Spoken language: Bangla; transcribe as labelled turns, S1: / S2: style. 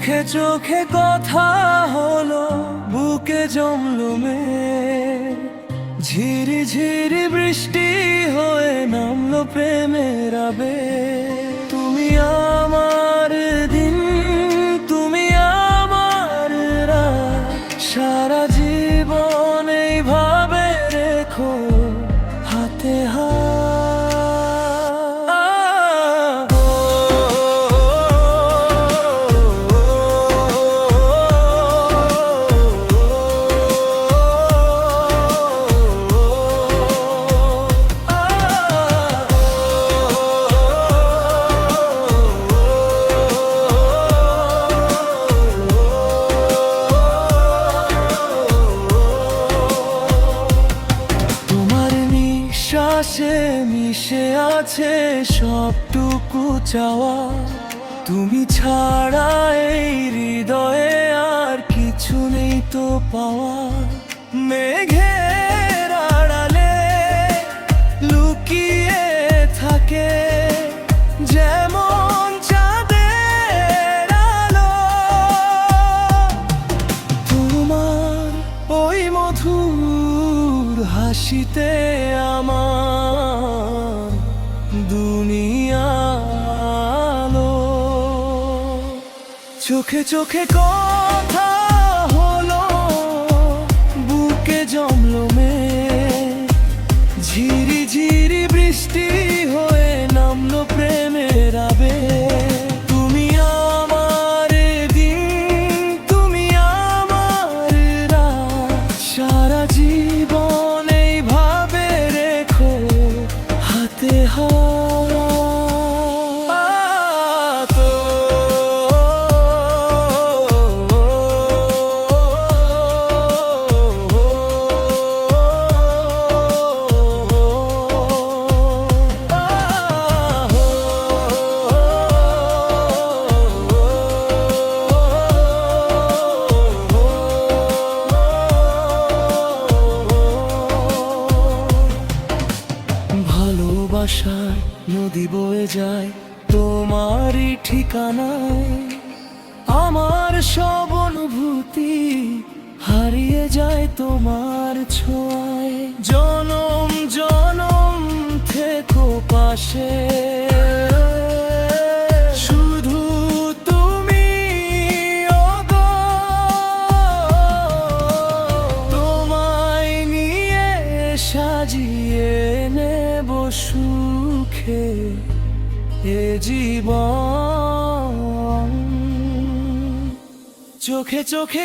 S1: চোখে চোখে কথা হলো, বুকে জমলো মেঘ, ঝিরি ঝিরি বৃষ্টি হয়ে নামলো প্রেমের আবেগ। তুমি আমার দিন, তুমি আমার রাত, সারা জীবন এইভাবে রেখো হাতে হাত। শ্বাসে মিশে আছে সবটুকু চাওয়া, তুমি ছাড়া এই হৃদয়ে আর কিছু নেই তো পাওয়া। মেঘের আড়ালে লুকিয়ে থাকে যেমন চাঁদের আলো, তোমার ওই মধুর হাসিতে আমার দুনিয়া আলো। চোখে চোখে কথা হলো, বুকে জমলো মেঘ, ঝিরি ঝিরি বৃষ্টি হয়ে নামলো প্রেমের আবেগ। তুমি আমার দিন, তুমি আমার রাত, সারা জীবন এইভাবে রেখো হাতে হাত। ভালোবাসার নদী বয়ে যায় তোমারই ঠিকানায়, আমার সব অনুভূতি হারিয়ে যায় তোমার ছোঁয়ায়। জনম জনম থেকো পাশে, শুধু তুমি ওগো, তোমায় নিয়ে সাজিয়ে নেব সুখে এ জীবন। চোখে চোখে